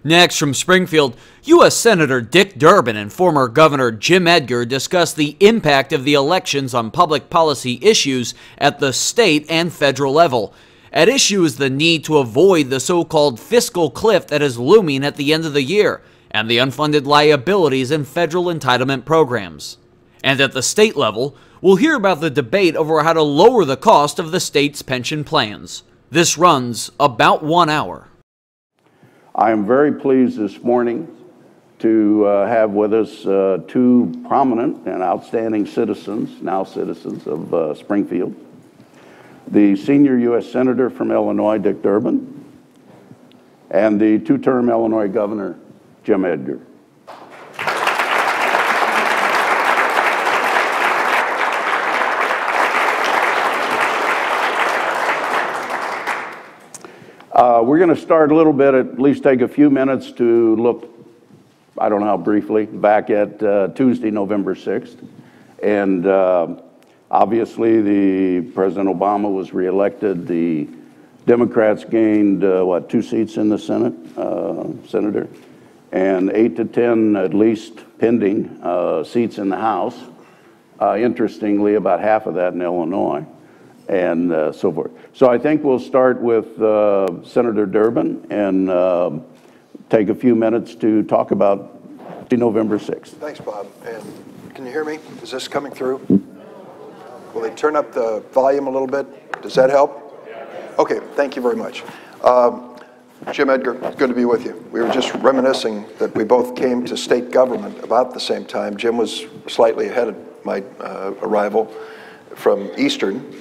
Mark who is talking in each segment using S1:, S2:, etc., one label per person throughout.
S1: Next, from Springfield, U.S. Senator Dick Durbin and former Governor Jim Edgar discuss the impact of the elections on public policy issues at the state and federal level. At issue is the need to avoid the so-called fiscal cliff that is looming at the end of the year and the unfunded liabilities in federal entitlement programs. And at the state level, we'll hear about the debate over how to lower the cost of the state's pension plans. This runs about 1 hour.
S2: I am very pleased this morning to have with us two prominent and outstanding citizens, now citizens of Springfield. The senior U.S. Senator from Illinois, Dick Durbin, and the two-term Illinois Governor, Jim Edgar. We're going to start a little bit, at least take a few minutes to look, I don't know how briefly, back at Tuesday, November 6th. And obviously, President Obama was reelected. The Democrats gained, 2 seats in the Senate, Senator, and 8 to 10, at least, pending seats in the House. Interestingly, about half of that in Illinois, and so forth. So I think we'll start with Senator Durbin and take a few minutes to talk about November 6th.
S3: Thanks, Bob. And can you hear me? Is this coming through? Will they turn up the volume a little bit? Does that help? Okay, thank you very much. Jim Edgar, good to be with you. We were just reminiscing that we both came to state government about the same time. Jim was slightly ahead of my arrival from Eastern,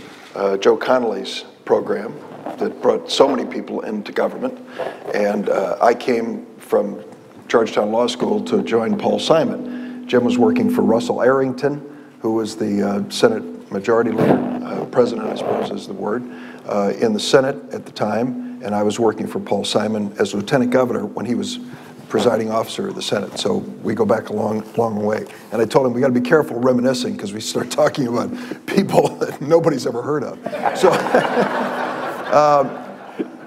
S3: Joe Connolly's program that brought so many people into government. And I came from Georgetown Law School to join Paul Simon. Jim was working for Russell Arrington, who was the Senate Majority Leader, President, I suppose is the word, in the Senate at the time. And I was working for Paul Simon as Lieutenant Governor when he was presiding officer of the Senate. So we go back a long, long way. And I told him, we got to be careful reminiscing because we start talking about people that nobody's ever heard of. So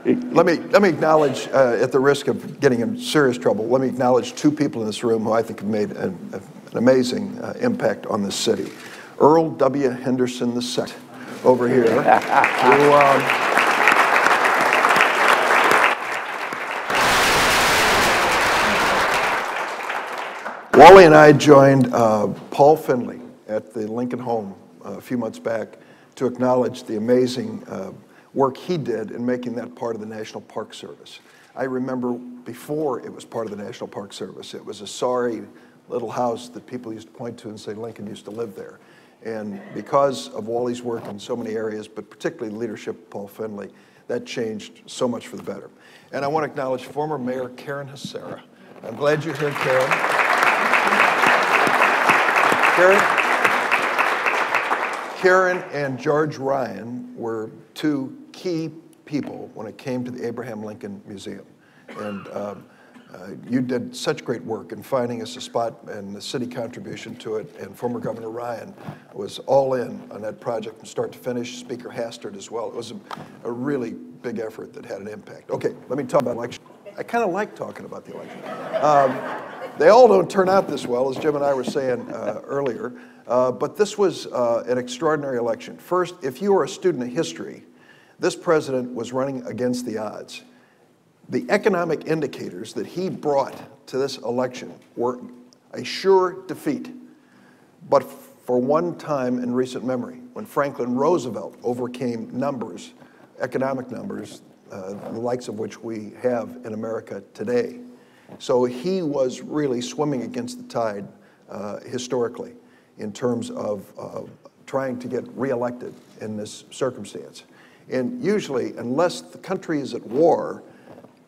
S3: let me acknowledge, at the risk of getting in serious trouble, let me acknowledge 2 people in this room who I think have made an amazing impact on this city. Earl W. Henderson II over here, who, Wally and I joined Paul Finley at the Lincoln home a few months back to acknowledge the amazing work he did in making that part of the National Park Service. I remember before it was part of the National Park Service, it was a sorry little house that people used to point to and say Lincoln used to live there. And because of Wally's work in so many areas, but particularly the leadership of Paul Finley, that changed so much for the better. And I want to acknowledge former Mayor Karen Hacera. I'm glad you're here, Karen. Karen and George Ryan were 2 key people when it came to the Abraham Lincoln Museum. And you did such great work in finding us a spot and the city contribution to it. And former Governor Ryan was all in on that project from start to finish. Speaker Hastert as well. It was a really big effort that had an impact. Okay, let me talk about election. I kind of like talking about the election. They all don't turn out this well, as Jim and I were saying earlier, but this was an extraordinary election. First, if you were a student of history, this president was running against the odds. The economic indicators that he brought to this election were a sure defeat, but for one time in recent memory, when Franklin Roosevelt overcame numbers, economic numbers, the likes of which we have in America today. So he was really swimming against the tide historically in terms of trying to get reelected in this circumstance. And usually, unless the country is at war,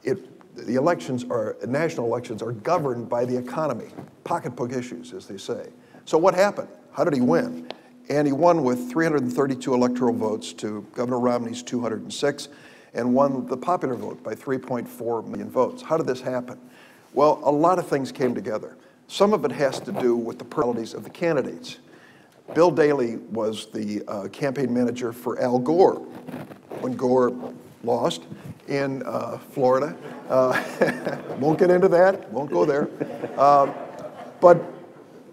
S3: the elections national elections are governed by the economy, pocketbook issues, as they say. So what happened? How did he win? And he won with 332 electoral votes to Governor Romney's 206, and won the popular vote by 3.4 million votes. How did this happen? Well, a lot of things came together. Some of it has to do with the personalities of the candidates. Bill Daley was the campaign manager for Al Gore when Gore lost, in Florida. Won't get into that, won't go there. But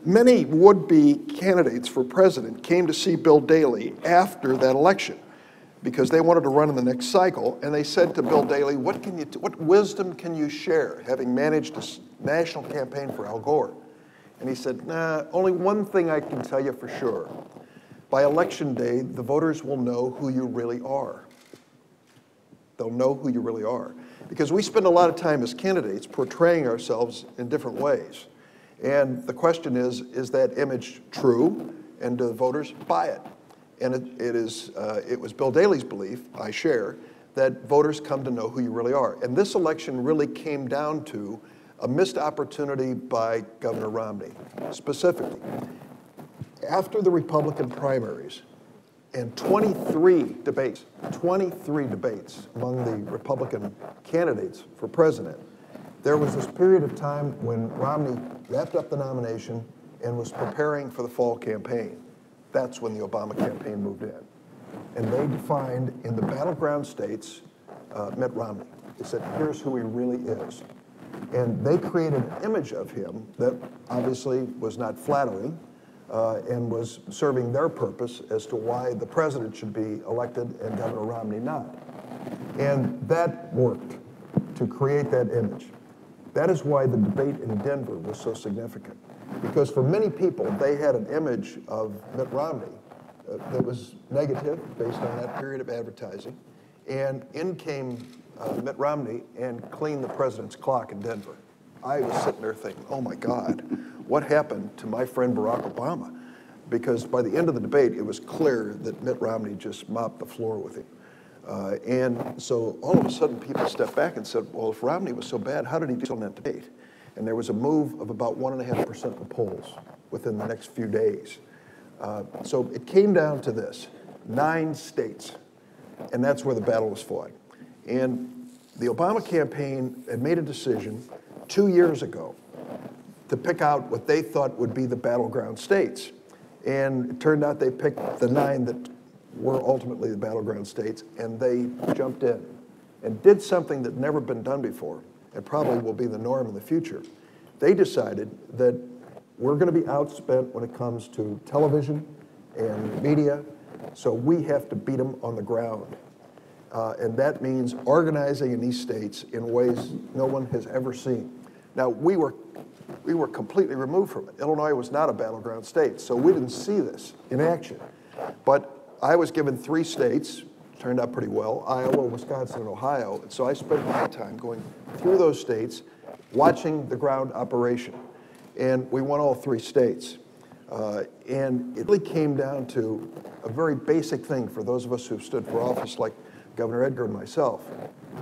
S3: many would-be candidates for president came to see Bill Daley after that election because they wanted to run in the next cycle, and they said to Bill Daley, what wisdom can you share, having managed a national campaign for Al Gore? And he said, nah, only one thing I can tell you for sure. By election day, the voters will know who you really are. They'll know who you really are. Because we spend a lot of time as candidates portraying ourselves in different ways. And the question is that image true? And do the voters buy it? And it was Bill Daley's belief, I share, that voters come to know who you really are. And this election really came down to a missed opportunity by Governor Romney, specifically. After the Republican primaries, and 23 debates among the Republican candidates for president, there was this period of time when Romney wrapped up the nomination and was preparing for the fall campaign. That's when the Obama campaign moved in. And they defined in the battleground states Mitt Romney. They said, here's who he really is. And they created an image of him that obviously was not flattering and was serving their purpose as to why the president should be elected and Governor Romney not. And that worked to create that image. That is why the debate in Denver was so significant. Because for many people, they had an image of Mitt Romney that was negative based on that period of advertising. And in came Mitt Romney and cleaned the president's clock in Denver. I was sitting there thinking, oh my God, what happened to my friend Barack Obama? Because by the end of the debate, it was clear that Mitt Romney just mopped the floor with him. And so all of a sudden, people stepped back and said, well, if Romney was so bad, how did he do in that debate? And there was a move of about 1.5% in the polls within the next few days. So it came down to this, 9 states, and that's where the battle was fought. And the Obama campaign had made a decision 2 years ago to pick out what they thought would be the battleground states. And it turned out they picked the 9 that were ultimately the battleground states, and they jumped in and did something that never been done before, and probably will be the norm in the future. They decided that we're going to be outspent when it comes to television and media, so we have to beat them on the ground. And that means organizing in these states in ways no one has ever seen. Now, we were completely removed from it. Illinois was not a battleground state, so we didn't see this in action. But I was given 3 states, turned out pretty well, Iowa, Wisconsin, and Ohio. And so I spent my time going through those states, watching the ground operation. And we won all 3 states. And it really came down to a very basic thing for those of us who've stood for office like Governor Edgar and myself.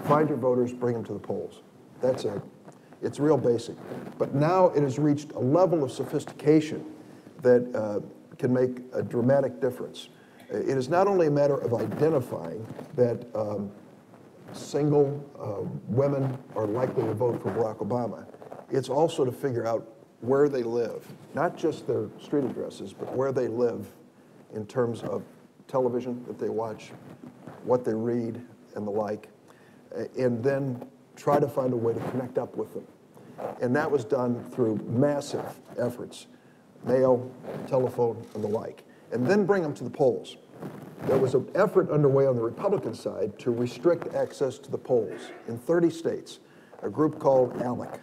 S3: Find your voters, bring them to the polls. That's it. It's real basic. But now it has reached a level of sophistication that can make a dramatic difference. It is not only a matter of identifying that single women are likely to vote for Barack Obama. It's also to figure out where they live, not just their street addresses, but where they live in terms of television that they watch, what they read, and the like, and then try to find a way to connect up with them. And that was done through massive efforts, mail, telephone, and the like, and then bring them to the polls. There was an effort underway on the Republican side to restrict access to the polls in 30 states. A group called ALEC,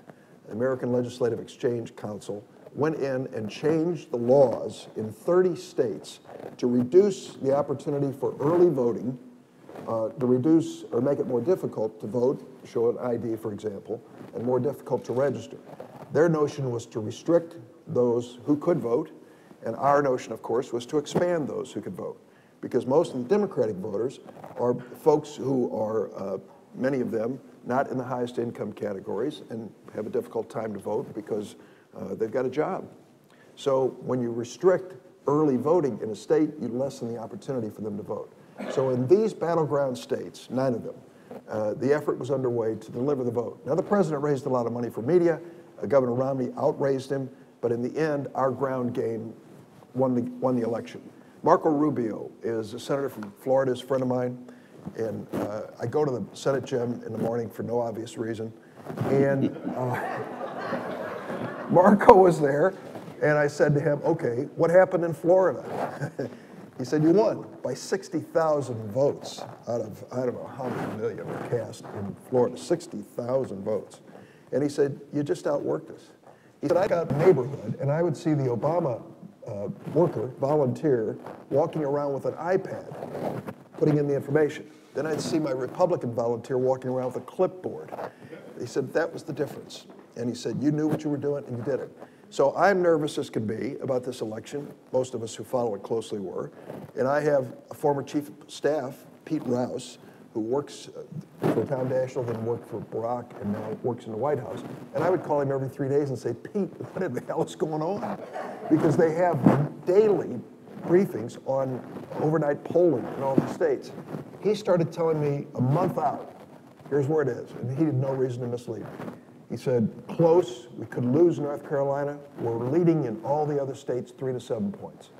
S3: American Legislative Exchange Council, went in and changed the laws in 30 states to reduce the opportunity for early voting, to reduce or make it more difficult to vote, show an ID, for example, and more difficult to register. Their notion was to restrict those who could vote, and our notion, of course, was to expand those who could vote. Because most of the Democratic voters are folks who are, many of them, not in the highest income categories and have a difficult time to vote because they've got a job. So when you restrict early voting in a state, you lessen the opportunity for them to vote. So in these battleground states, 9 of them, the effort was underway to deliver the vote. Now, the president raised a lot of money for media. Governor Romney outraised him. But in the end, our ground game won the election. Marco Rubio is a senator from Florida, is a friend of mine, And I go to the Senate gym in the morning for no obvious reason. And Marco was there. And I said to him, okay, what happened in Florida? He said, you won by 60,000 votes out of, I don't know how many million were cast in Florida, 60,000 votes. And he said, you just outworked us. He said, I got a neighborhood, and I would see the Obama worker, volunteer, walking around with an iPad, putting in the information. Then I'd see my Republican volunteer walking around with a clipboard. He said, that was the difference. And he said, you knew what you were doing, and you did it. So I'm nervous as can be about this election. Most of us who follow it closely were. And I have a former chief of staff, Pete Rouse, who works for Tom Daschle, then worked for Barack, and now works in the White House. And I would call him every 3 days and say, Pete, what in the hell is going on? Because they have daily briefings on overnight polling in all the states. He started telling me a month out, here's where it is, and he had no reason to mislead me. He said, close, we could lose North Carolina. We're leading in all the other states 3 to 7 points.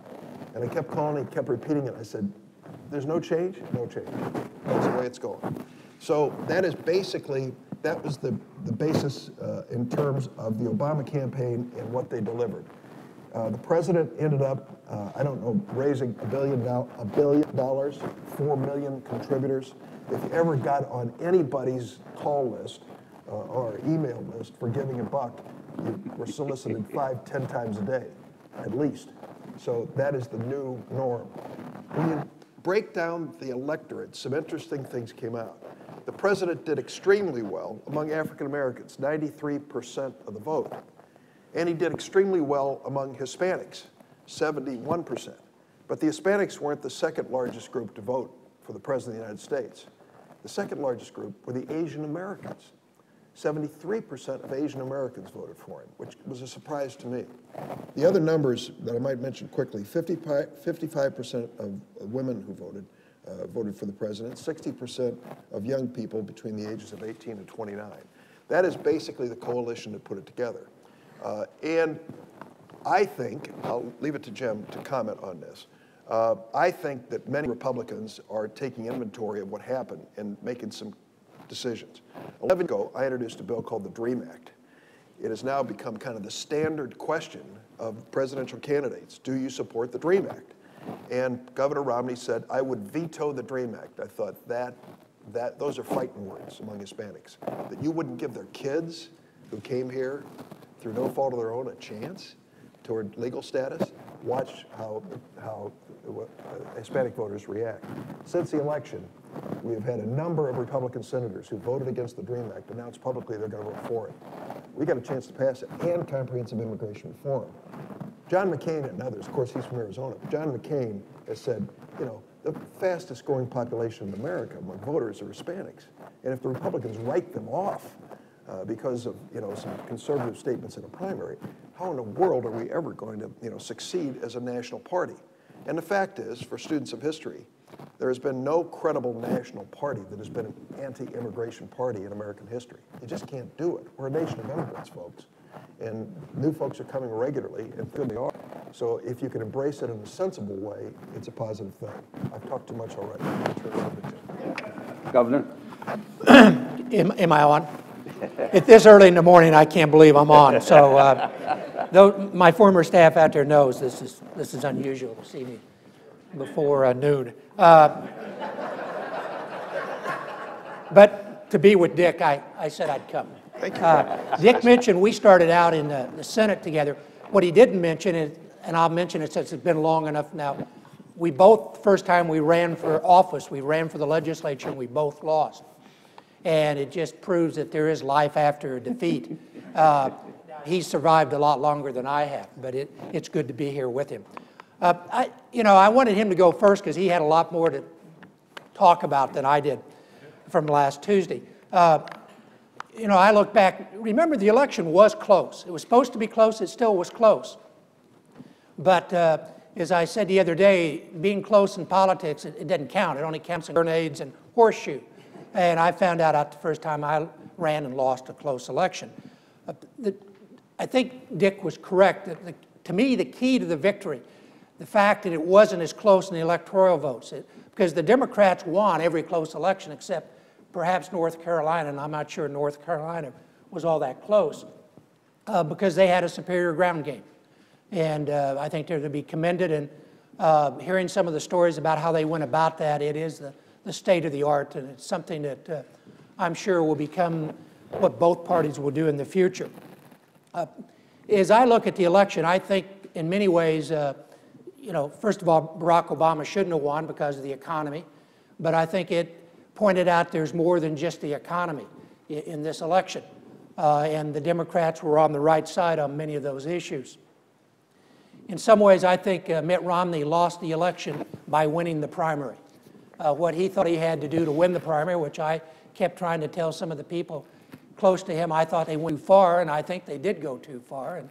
S3: And I kept calling, he kept repeating it. I said, there's no change? No change. That's the way it's going. So that is basically, that was the basis in terms of the Obama campaign and what they delivered. The president ended up, I don't know, raising $1 billion, 4 million contributors. If you ever got on anybody's call list, or email list for giving a buck, you were solicited 5, 10 times a day, at least. So that is the new norm. When you break down the electorate, some interesting things came out. The president did extremely well among African Americans, 93% of the vote. And he did extremely well among Hispanics, 71%. But the Hispanics weren't the second largest group to vote for the president of the United States. The second largest group were the Asian Americans. 73% of Asian Americans voted for him, which was a surprise to me. The other numbers that I might mention quickly, 55% of women who voted for the president, 60% of young people between the ages of 18 and 29. That is basically the coalition that put it together. And I think, I'll leave it to Jim to comment on this, I think that many Republicans are taking inventory of what happened and making some decisions. 11 years ago, I introduced a bill called the DREAM Act. It has now become kind of the standard question of presidential candidates. Do you support the DREAM Act? And Governor Romney said, I would veto the DREAM Act. I thought those are fighting words among Hispanics. That you wouldn't give their kids who came here through no fault of their own a chance toward legal status. Watch how Hispanic voters react. Since the election, we have had a number of Republican senators who voted against the DREAM Act announce publicly they're going to vote for it. We got a chance to pass it, and comprehensive immigration reform. John McCain and others, of course he's from Arizona, but John McCain has said, you know, the fastest growing population in America among voters are Hispanics. And if the Republicans write them off because of, you know, some conservative statements in a primary, how in the world are we ever going to, you know, succeed as a national party? And the fact is, for students of history, there has been no credible national party that has been an anti-immigration party in American history. You just can't do it. We're a nation of immigrants, folks. And new folks are coming regularly, and good they are. So if you can embrace it in a sensible way, it's a positive thing. I've talked too much already. I'll turn it over to Jim.
S2: Governor?
S4: Am I on? At this early in the morning, I can't believe I'm on. So though my former staff out there knows this is unusual this evening before noon. But to be with Dick, I said I'd come.
S3: Thank you.
S4: Dick mentioned we started out in the Senate together. What he didn't mention is, and I'll mention it since it's been long enough now, we both, first time we ran for office, we ran for the legislature, and we both lost. And it just proves that there is life after defeat. He survived a lot longer than I have, but it's good to be here with him. I wanted him to go first because he had a lot more to talk about than I did from last Tuesday. I look back, remember the election was close. It was supposed to be close, it still was close. But as I said the other day, being close in politics, it doesn't count. It only counts in grenades and horseshoe. And I found out the first time I ran and lost a close election. I think Dick was correct. To me, the key to the victory, the fact that it wasn't as close in the electoral votes, because the Democrats won every close election except perhaps North Carolina, and I'm not sure North Carolina was all that close, because they had a superior ground game. And I think they're to be commended, and hearing some of the stories about how they went about that, it is the state of the art, and it's something that I'm sure will become what both parties will do in the future. As I look at the election, I think in many ways, you know, first of all, Barack Obama shouldn't have won because of the economy, but I think it pointed out there's more than just the economy in this election, and the Democrats were on the right side on many of those issues. In some ways, I think Mitt Romney lost the election by winning the primary. What he thought he had to do to win the primary, which I kept trying to tell some of the people close to him, I thought they went too far, and I think they did go too far, and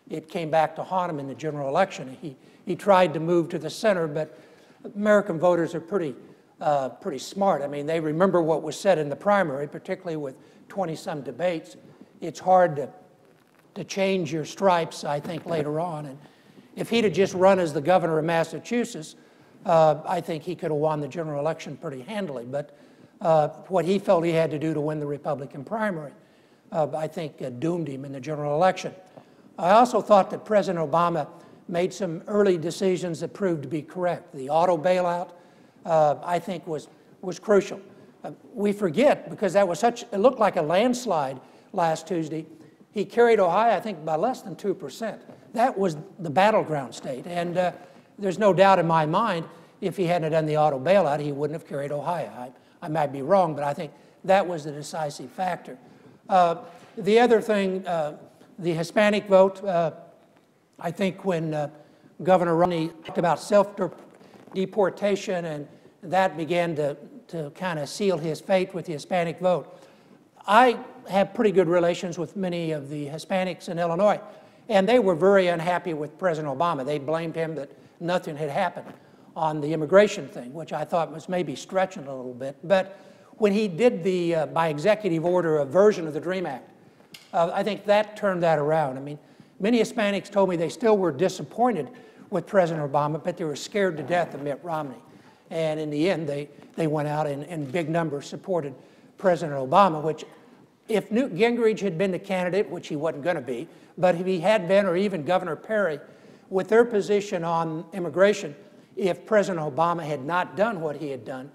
S4: it came back to haunt him in the general election. He tried to move to the center, but American voters are pretty smart. I mean, they remember what was said in the primary, particularly with 20-some debates. It's hard to change your stripes, I think, later on. And if he'd have just run as the governor of Massachusetts, I think he could have won the general election pretty handily. But what he felt he had to do to win the Republican primary, I think doomed him in the general election. I also thought that President Obama made some early decisions that proved to be correct. The auto bailout, I think, was crucial. We forget, because that was it looked like a landslide last Tuesday. He carried Ohio, I think, by less than 2%. That was the battleground state. And there's no doubt in my mind, if he hadn't done the auto bailout, he wouldn't have carried Ohio. I might be wrong, but I think that was the decisive factor. The other thing, the Hispanic vote, I think when Governor Romney talked about self-deportation, and that began to kind of seal his fate with the Hispanic vote. I have pretty good relations with many of the Hispanics in Illinois, and they were very unhappy with President Obama. They blamed him that nothing had happened on the immigration thing, which I thought was maybe stretching a little bit. But when he did the, by executive order, a version of the DREAM Act, I think that turned that around. I mean, many Hispanics told me they still were disappointed with President Obama, but they were scared to death of Mitt Romney. And in the end, they went out and in big numbers supported President Obama, which if Newt Gingrich had been the candidate, which he wasn't going to be, but if he had been, or even Governor Perry, with their position on immigration, if President Obama had not done what he had done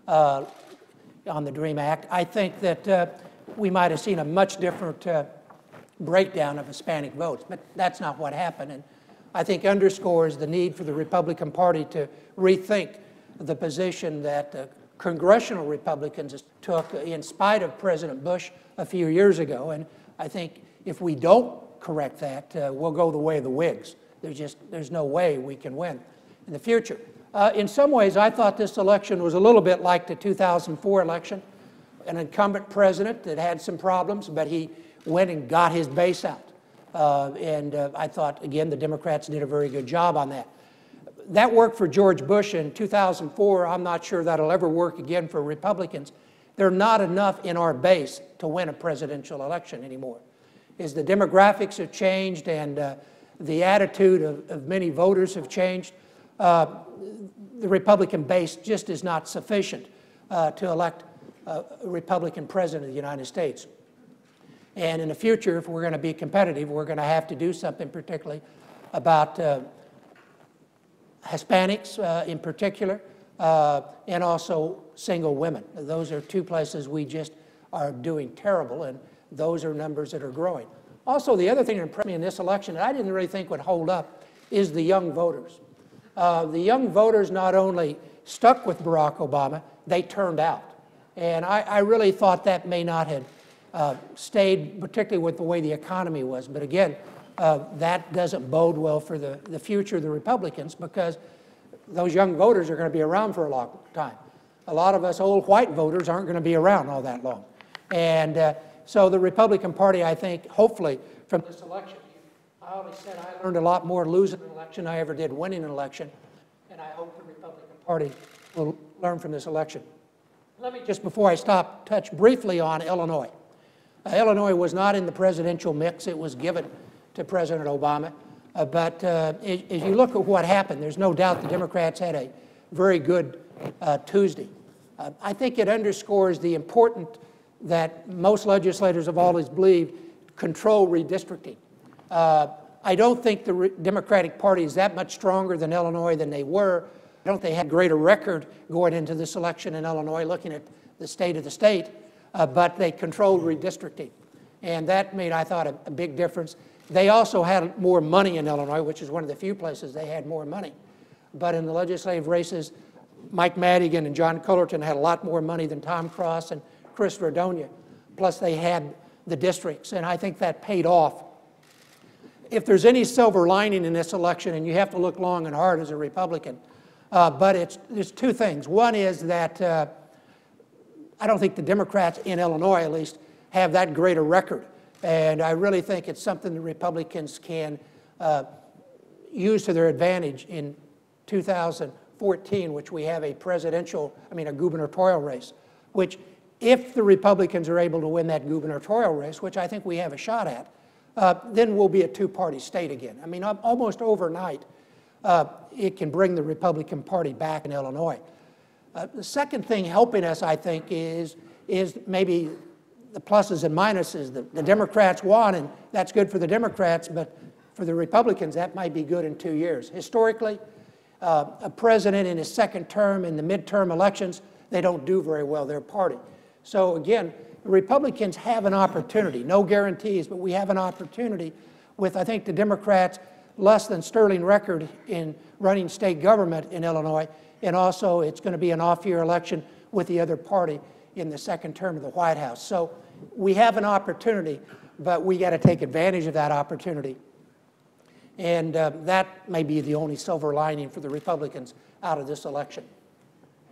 S4: on the DREAM Act, I think that we might have seen a much different breakdown of Hispanic votes. But that's not what happened. And I think underscores the need for the Republican Party to rethink the position that congressional Republicans took in spite of President Bush a few years ago. And I think if we don't correct that, we'll go the way of the Whigs. There's no way we can win in the future. In some ways, I thought this election was a little bit like the 2004 election. An incumbent president that had some problems, but he went and got his base out. I thought, again, the Democrats did a very good job on that. That worked for George Bush in 2004. I'm not sure that'll ever work again for Republicans. They're not enough in our base to win a presidential election anymore. As the demographics have changed and the attitude of many voters have changed, the Republican base just is not sufficient to elect a Republican president of the United States. And in the future, if we're going to be competitive, we're going to have to do something particularly about Hispanics in particular, and also single women. Those are two places we just are doing terrible, and those are numbers that are growing. Also, the other thing that impressed me in this election that I didn't really think would hold up is the young voters. The young voters not only stuck with Barack Obama, they turned out. And I really thought that may not have stayed, particularly with the way the economy was. But again, that doesn't bode well for the future of the Republicans, because those young voters are going to be around for a long time. A lot of us old white voters aren't going to be around all that long. And so the Republican Party, I think, hopefully, from this election, I always said I learned a lot more losing an election than I ever did winning an election. And I hope the Republican Party will learn from this election. Let me just, before I stop, touch briefly on Illinois. Illinois was not in the presidential mix. It was given to President Obama. But as you look at what happened, there's no doubt the Democrats had a very good Tuesday. I think it underscores the importance that most legislators have always believed: control redistricting. I don't think the Democratic Party is that much stronger than Illinois than they were. I don't think they had a greater record going into this election in Illinois, looking at the state of the state, but they controlled redistricting. And that made, I thought, a big difference. They also had more money in Illinois, which is one of the few places they had more money. But in the legislative races, Mike Madigan and John Cullerton had a lot more money than Tom Cross and Chris Rodonia. Plus, they had the districts, and I think that paid off. If there's any silver lining in this election, and you have to look long and hard as a Republican, but there's two things. One is that I don't think the Democrats in Illinois, at least, have that great a record. And I really think it's something the Republicans can use to their advantage in 2014, which we have a gubernatorial race, which if the Republicans are able to win that gubernatorial race, which I think we have a shot at, then we'll be a two-party state again. I mean, almost overnight, it can bring the Republican Party back in Illinois. The second thing helping us, I think, is maybe the pluses and minuses. The Democrats won, and that's good for the Democrats, but for the Republicans, that might be good in 2 years. Historically, a president in his second term in the midterm elections, they don't do very well, their party. So again, the Republicans have an opportunity, no guarantees, but we have an opportunity with, I think, the Democrats' less than sterling record in running state government in Illinois, and also it's going to be an off-year election with the other party in the second term of the White House. So we have an opportunity, but we got to take advantage of that opportunity. And that may be the only silver lining for the Republicans out of this election.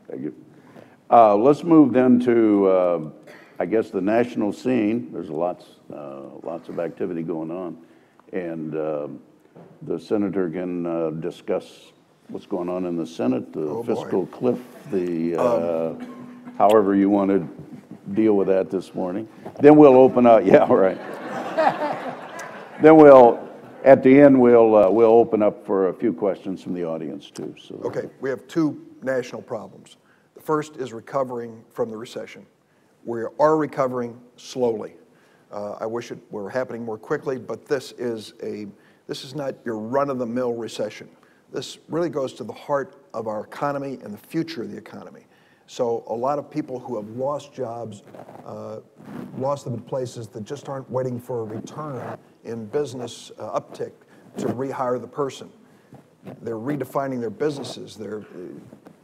S2: Thank you. Let's move then to, I guess, the national scene. There's lots of activity going on. And the senator can discuss what's going on in the Senate, the fiscal cliff, however you want to deal with that this morning. Then we'll open up, yeah, right. Then at the end, we'll open up for a few questions from the audience too. So.
S3: Okay, we have two national problems. The first is recovering from the recession. We are recovering slowly. I wish it were happening more quickly, but this is not your run-of-the-mill recession. This really goes to the heart of our economy and the future of the economy. So a lot of people who have lost jobs, lost them in places that just aren't waiting for a return in business uptick to rehire the person. They're redefining their businesses. They're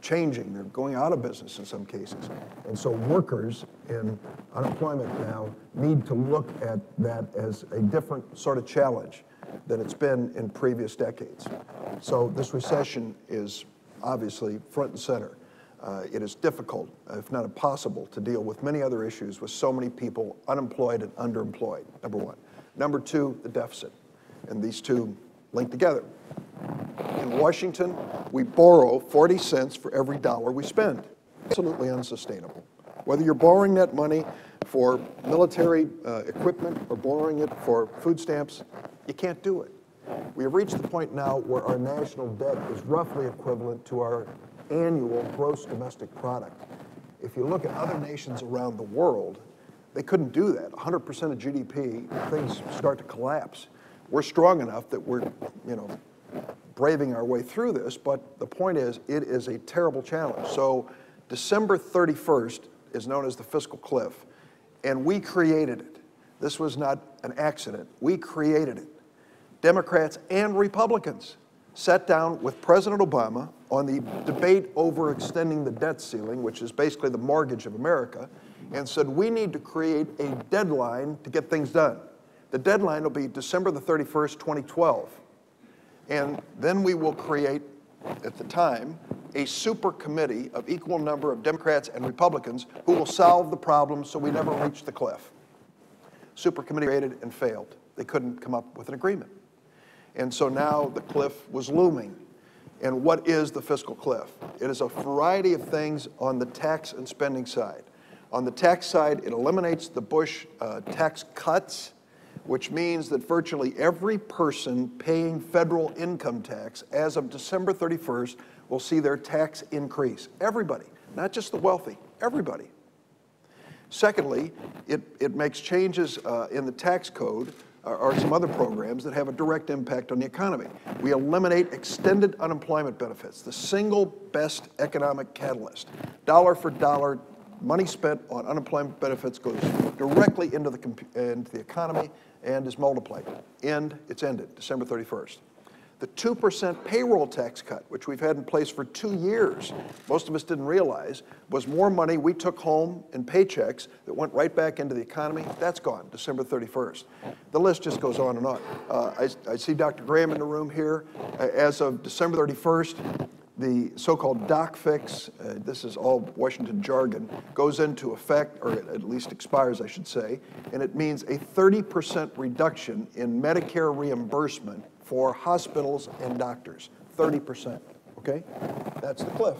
S3: changing. They're going out of business in some cases. And so workers in unemployment now need to look at that as a different sort of challenge than it's been in previous decades. So this recession is obviously front and center. It is difficult, if not impossible, to deal with many other issues with so many people unemployed and underemployed, number one. Number two, the deficit. And these two link together. In Washington, we borrow 40 cents for every dollar we spend. Absolutely unsustainable. Whether you're borrowing that money for military equipment or borrowing it for food stamps, you can't do it. We have reached the point now where our national debt is roughly equivalent to our annual gross domestic product. If you look at other nations around the world, they couldn't do that. 100% of GDP, things start to collapse. We're strong enough that we're, braving our way through this, but the point is, it is a terrible challenge. So December 31st is known as the fiscal cliff, and we created it. This was not an accident. We created it. Democrats and Republicans sat down with President Obama on the debate over extending the debt ceiling, which is basically the mortgage of America, and said we need to create a deadline to get things done. The deadline will be December the 31st, 2012. And then we will create, at the time, a super committee of equal number of Democrats and Republicans who will solve the problem so we never reach the cliff. Super committee created and failed. They couldn't come up with an agreement. And so now the cliff was looming. And what is the fiscal cliff? It is a variety of things on the tax and spending side. On the tax side, it eliminates the Bush tax cuts, which means that virtually every person paying federal income tax as of December 31st will see their tax increase. Everybody, not just the wealthy, everybody. Secondly, it makes changes in the tax code or some other programs that have a direct impact on the economy. We eliminate extended unemployment benefits, the single best economic catalyst. Dollar for dollar, money spent on unemployment benefits goes directly into the economy and is multiplied. It's ended, December 31st. The 2% payroll tax cut, which we've had in place for 2 years, most of us didn't realize, was more money we took home in paychecks that went right back into the economy. That's gone, December 31st. The list just goes on and on. I see Dr. Graham in the room here. As of December 31st, the so-called doc fix, this is all Washington jargon, goes into effect, or at least expires, I should say, and it means a 30% reduction in Medicare reimbursement for hospitals and doctors, 30%, okay? That's the cliff.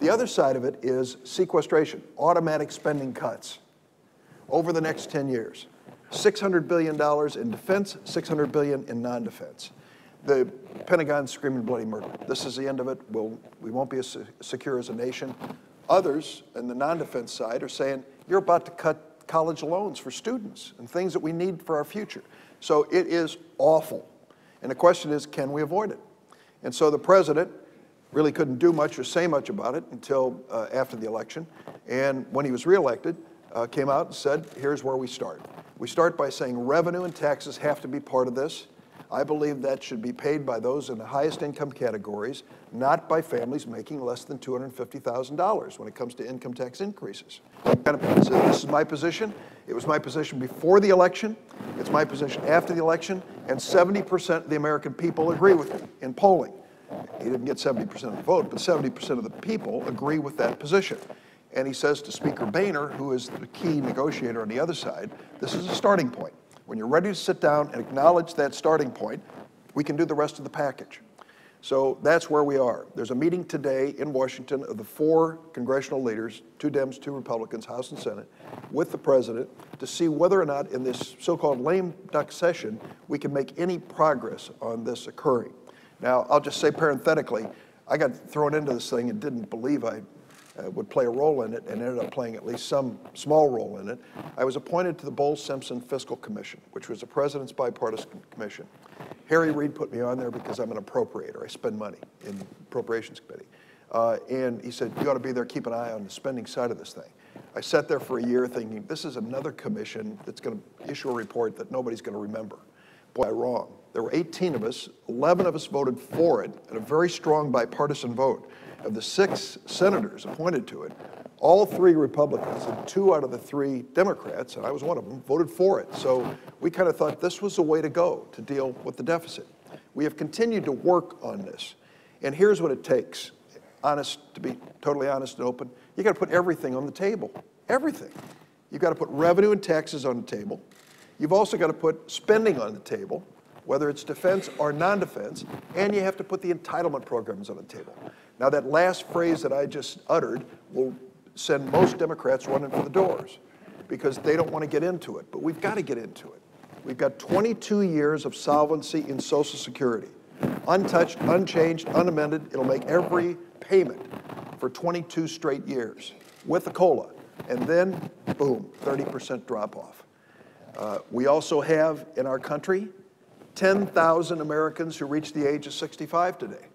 S3: The other side of it is sequestration, automatic spending cuts over the next 10 years. $600 billion in defense, $600 billion in non-defense. The Pentagon's screaming bloody murder. This is the end of it. We won't be as secure as a nation. Others, in the non-defense side, are saying, you're about to cut college loans for students and things that we need for our future. So it is awful. And the question is, can we avoid it? And so the president really couldn't do much or say much about it until after the election. And when he was reelected, came out and said, here's where we start. We start by saying revenue and taxes have to be part of this. I believe that should be paid by those in the highest income categories, not by families making less than $250,000 when it comes to income tax increases. This is my position. It was my position before the election. It's my position after the election. And 70% of the American people agree with me in polling. He didn't get 70% of the vote, but 70% of the people agree with that position. And he says to Speaker Boehner, who is the key negotiator on the other side, this is a starting point. When you're ready to sit down and acknowledge that starting point, we can do the rest of the package. So that's where we are. There's a meeting today in Washington of the 4 congressional leaders, 2 Dems, 2 Republicans, House and Senate, with the president to see whether or not in this so-called lame duck session, we can make any progress on this occurring. Now, I'll just say parenthetically, I got thrown into this thing and didn't believe I would play a role in it, and ended up playing at least some small role in it. I was appointed to the Bowles-Simpson Fiscal Commission, which was the president's bipartisan commission. Harry Reid put me on there because I'm an appropriator. I spend money in the Appropriations Committee. And he said, you ought to be there, keep an eye on the spending side of this thing. I sat there for a year thinking, this is another commission that's going to issue a report that nobody's going to remember. Boy, wrong. There were 18 of us, 11 of us voted for it, and a very strong bipartisan vote. Of the 6 senators appointed to it, all 3 Republicans and 2 out of the 3 Democrats, and I was one of them, voted for it. So we kind of thought this was the way to go to deal with the deficit. We have continued to work on this. And here's what it takes. To be totally honest and open, you got to put everything on the table. Everything. You've got to put revenue and taxes on the table. You've also got to put spending on the table, whether it's defense or non-defense, and you have to put the entitlement programs on the table. Now, that last phrase that I just uttered will send most Democrats running for the doors because they don't want to get into it, but we've got to get into it. We've got 22 years of solvency in Social Security. Untouched, unchanged, unamended. It'll make every payment for 22 straight years with the COLA. And then, boom, 30% drop-off. We also have in our country 10,000 Americans who reach the age of 65 today.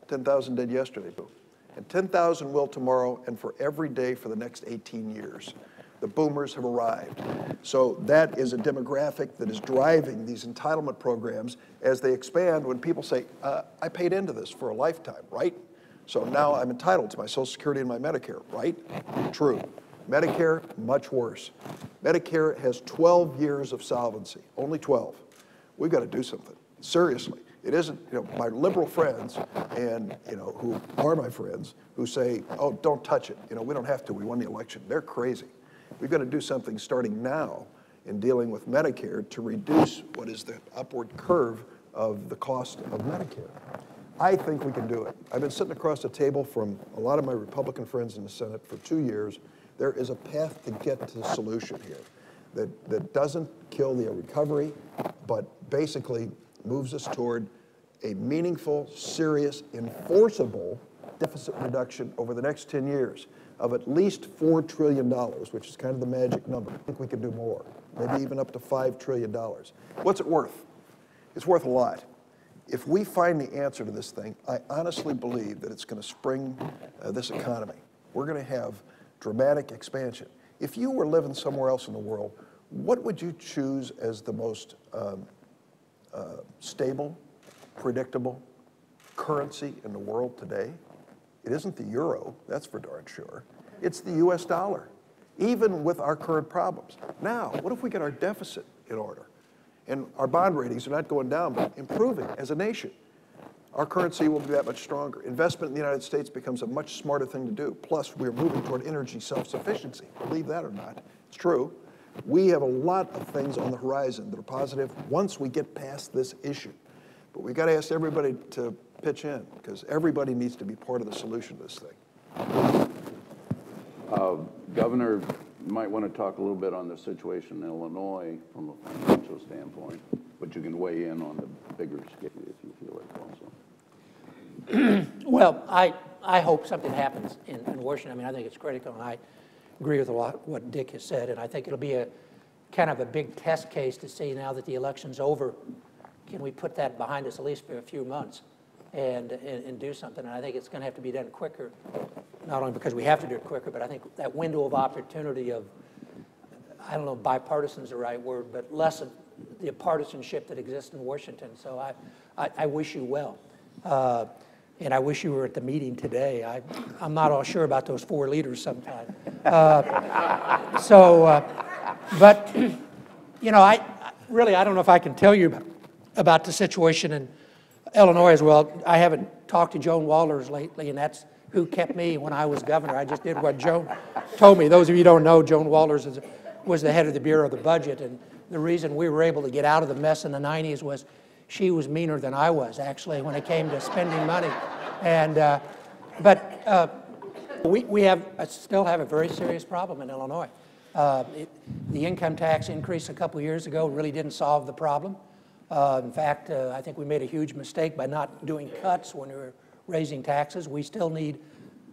S3: 10,000 did yesterday, boom. And 10,000 will tomorrow, and for every day for the next 18 years. The boomers have arrived. So that is a demographic that is driving these entitlement programs as they expand when people say, I paid into this for a lifetime, right? So now I'm entitled to my Social Security and my Medicare, right? True. Medicare, much worse. Medicare has 12 years of solvency, only 12. We've got to do something, seriously. It isn't, my liberal friends and, who are my friends who say, oh, don't touch it. We don't have to, we won the election. They're crazy. We've got to do something starting now in dealing with Medicare to reduce what is the upward curve of the cost of Medicare. I think we can do it. I've been sitting across the table from a lot of my Republican friends in the Senate for 2 years. There is a path to get to the solution here. that doesn't kill the recovery, but basically moves us toward a meaningful, serious, enforceable deficit reduction over the next 10 years of at least $4 trillion, which is kind of the magic number. I think we can do more, maybe even up to $5 trillion. What's it worth? It's worth a lot. If we find the answer to this thing, I honestly believe that it's going to spring this economy. We're going to have dramatic expansion. If you were living somewhere else in the world, what would you choose as the most stable, predictable currency in the world today? It isn't the euro, that's for darn sure. It's the US dollar, even with our current problems. Now, what if we get our deficit in order? And our bond ratings are not going down, but improving as a nation. Our currency will be that much stronger. Investment in the United States becomes a much smarter thing to do. Plus, we're moving toward energy self-sufficiency. Believe that or not, it's true. We have a lot of things on the horizon that are positive once we get past this issue. But we've got to ask everybody to pitch in, because everybody needs to be part of the solution to this thing.
S2: Governor, you might want to talk a little bit on the situation in Illinois from a financial standpoint, but you can weigh in on the bigger scale if you feel like also.
S4: Well, I hope something happens in Washington. I mean, I think it's critical, and I agree with a lot of what Dick has said, and I think it'll be a kind of a big test case to see now that the election's over, can we put that behind us at least for a few months and do something? And I think it's going to have to be done quicker, not only because we have to do it quicker, but I think that window of opportunity of, I don't know if bipartisan is the right word, but less of the partisanship that exists in Washington. So I wish you well. And I wish you were at the meeting today. I'm not all sure about those 4 leaders sometimes. But, you know, I don't know if I can tell you about the situation in Illinois as well. I haven't talked to Joan Walters lately, and that's who kept me when I was governor. I just did what Joan told me. Those of you who don't know, Joan Walters was the head of the Bureau of the Budget, and the reason we were able to get out of the mess in the 90s was she was meaner than I was, actually, when it came to spending money. And, we still have a very serious problem in Illinois. The income tax increase a couple years ago really didn't solve the problem. In fact, I think we made a huge mistake by not doing cuts when we were raising taxes. We still need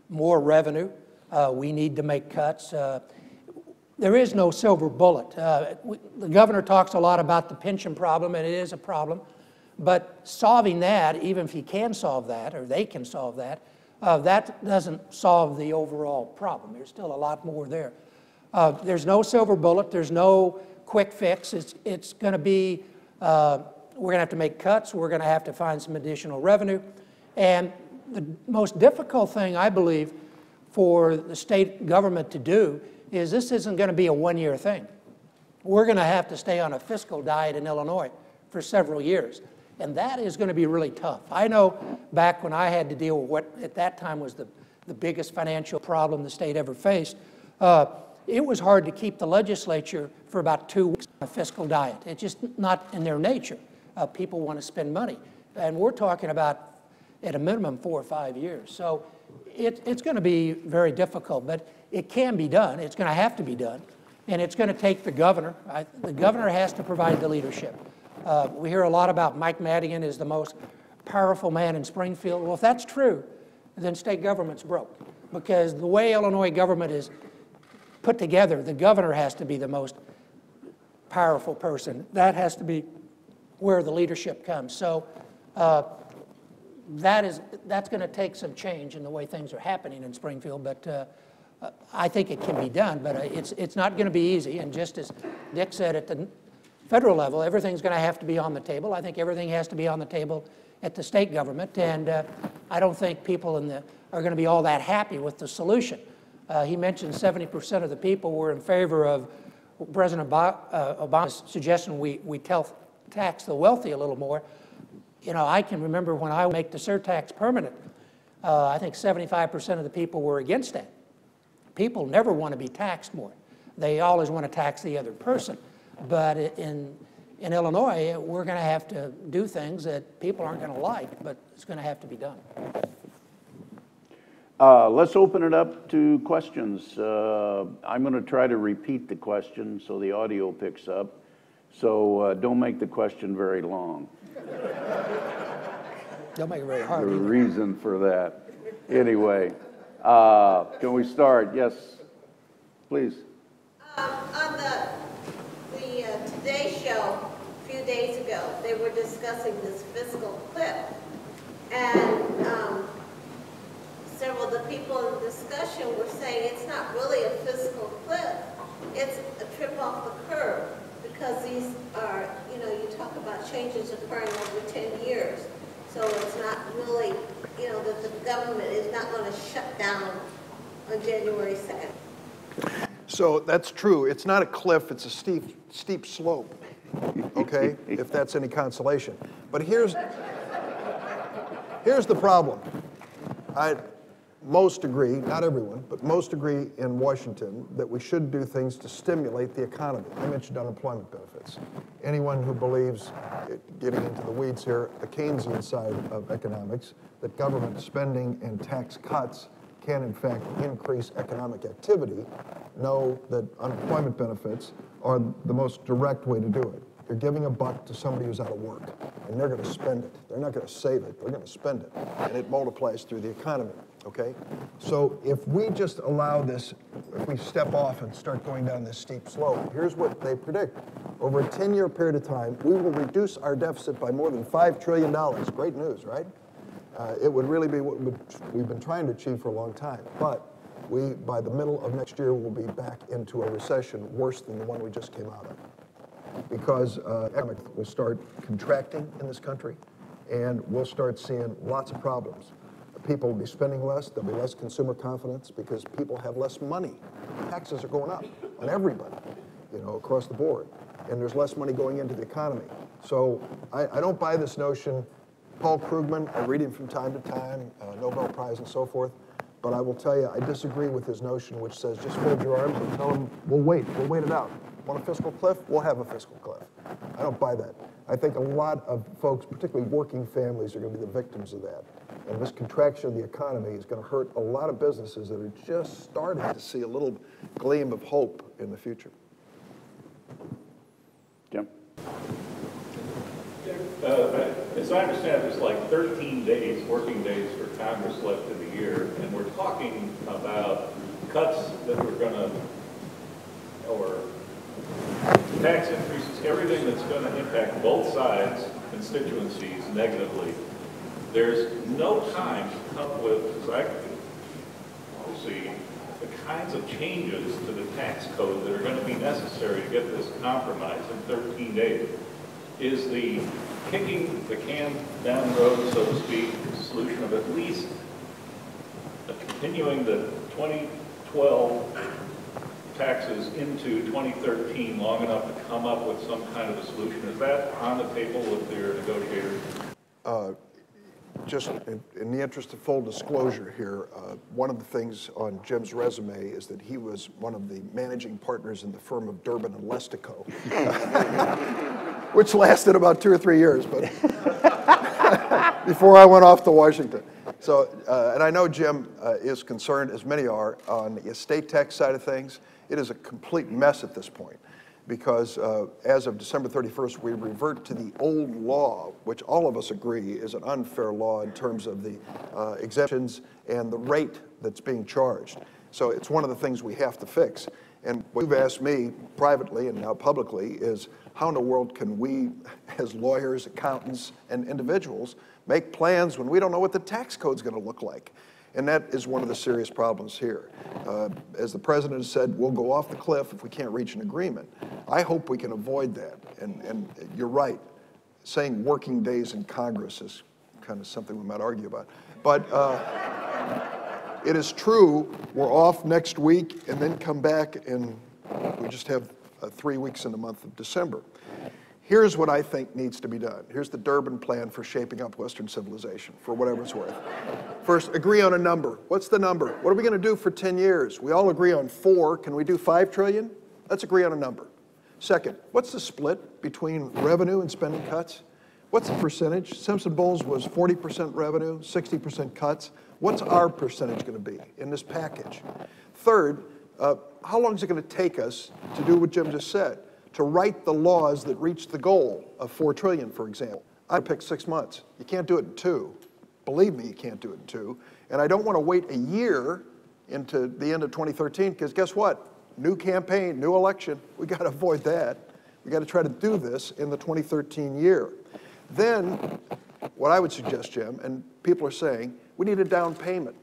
S4: more revenue. We need to make cuts. There is no silver bullet. The governor talks a lot about the pension problem, and it is a problem. But solving that, even if he can solve that, or they can solve that, that doesn't solve the overall problem. There's still a lot more there. There's no silver bullet. There's no quick fix. It's going to be, we're going to have to make cuts. We're going to have to find some additional revenue. And the most difficult thing, I believe, for the state government to do is this isn't going to be a one-year thing. We're going to have to stay on a fiscal diet in Illinois for several years. And that is going to be really tough. I know back when I had to deal with what at that time was the biggest financial problem the state ever faced, it was hard to keep the legislature for about 2 weeks on a fiscal diet. It's just not in their nature. People want to spend money. And we're talking about, at a minimum, 4 or 5 years. So it's going to be very difficult, but it can be done. It's going to have to be done. And it's going to take the governor. The governor has to provide the leadership. We hear a lot about Mike Madigan is the most powerful man in Springfield. Well, if that's true, then state government's broke. Because the way Illinois government is put together, the governor has to be the most powerful person. That has to be where the leadership comes. So that's going to take some change in the way things are happening in Springfield. But I think it can be done. But it's not going to be easy. And just as Dick said, at the federal level, everything's going to have to be on the table. I think everything has to be on the table at the state government, and I don't think people are going to be all that happy with the solution. He mentioned 70% of the people were in favor of President Obama's suggestion we tax the wealthy a little more. You know, I can remember when I make the surtax permanent, I think 75% of the people were against that. People never want to be taxed more. They always want to tax the other person. But in Illinois, we're going to have to do things that people aren't going to like, but it's going to have to be done.
S2: Let's open it up to questions. I'm going to try to repeat the question so the audio picks up. So don't make the question very long.
S4: Don't make it very hard
S2: The
S4: either.
S2: reason for that. Anyway, can we start? Yes, please.
S5: On the Today Show a few days ago, they were discussing this fiscal cliff, and several of the people in the discussion were saying it's not really a fiscal cliff, it's a trip off the curb, because these are, you talk about changes occurring over 10 years, so it's not really, that the government is not going to shut down on January 2nd.
S3: So that's true. It's not a cliff, it's a steep slope, okay, if that's any consolation. But here's the problem. Most agree, not everyone, but most agree in Washington that we should do things to stimulate the economy. I mentioned unemployment benefits. Anyone who believes, getting into the weeds here, the Keynesian side of economics, that government spending and tax cuts can in fact increase economic activity, know that unemployment benefits are the most direct way to do it. You're giving a buck to somebody who's out of work, and they're going to spend it. They're not going to save it. They're going to spend it, and it multiplies through the economy, okay? So if we just allow this, if we step off and start going down this steep slope, here's what they predict. Over a 10-year period of time, we will reduce our deficit by more than $5 trillion. Great news, right? It would really be what we've been trying to achieve for a long time. But we, by the middle of next year, will be back into a recession worse than the one we just came out of. Because economic will start contracting in this country, and we'll start seeing lots of problems. People will be spending less, there'll be less consumer confidence because people have less money. Taxes are going up on everybody, across the board. And there's less money going into the economy. So I don't buy this notion. Paul Krugman, I read him from time to time, Nobel Prize and so forth, but I will tell you, I disagree with his notion which says just fold your arms and tell them, we'll wait it out. Want a fiscal cliff? We'll have a fiscal cliff. I don't buy that. I think a lot of folks, particularly working families, are going to be the victims of that. And this contraction of the economy is going to hurt a lot of businesses that are just starting to see a little gleam of hope in the future.
S2: Jim?
S6: As I understand, there's like 13 days, working days for Congress left in the year, and we're talking about cuts that we're going to, or tax increases, everything that's going to impact both sides, constituencies, negatively. There's no time to come with, as I can see, the kinds of changes to the tax code that are going to be necessary to get this compromise in 13 days. Is the kicking the can down the road, so to speak, solution of at least continuing the 2012 taxes into 2013 long enough to come up with some kind of a solution? Is that on the table with your negotiators?
S3: Just in the interest of full disclosure here, one of the things on Jim's resume is that he was one of the managing partners in the firm of Durbin and Lestico, which lasted about 2 or 3 years, but before I went off to Washington. So, and I know Jim is concerned, as many are, on the estate tax side of things. It is a complete mess at this point, because as of December 31st, we revert to the old law, which all of us agree is an unfair law in terms of the exemptions and the rate that's being charged. So it's one of the things we have to fix. And what you've asked me privately and now publicly is, how in the world can we, as lawyers, accountants, and individuals, make plans when we don't know what the tax code's going to look like? And that is one of the serious problems here. As the president has said, we'll go off the cliff if we can't reach an agreement. I hope we can avoid that. And you're right, saying working days in Congress is kind of something we might argue about. But it is true, we're off next week and then come back, and we just have 3 weeks in the month of December. Here's what I think needs to be done. Here's the Durbin plan for shaping up Western civilization, for whatever it's worth. First, agree on a number. What's the number? What are we going to do for 10 years? We all agree on 4. Can we do 5 trillion? Let's agree on a number. Second, what's the split between revenue and spending cuts? What's the percentage? Simpson Bowles was 40% revenue, 60% cuts. What's our percentage going to be in this package? Third, how long is it going to take us to do what Jim just said, to write the laws that reach the goal of $4 trillion, for example? I'd pick 6 months. You can't do it in 2. Believe me, you can't do it in 2. And I don't want to wait a year into the end of 2013, because guess what? New campaign, new election. We got to avoid that. We got to try to do this in the 2013 year. Then, what I would suggest, Jim, and people are saying, we need a down payment.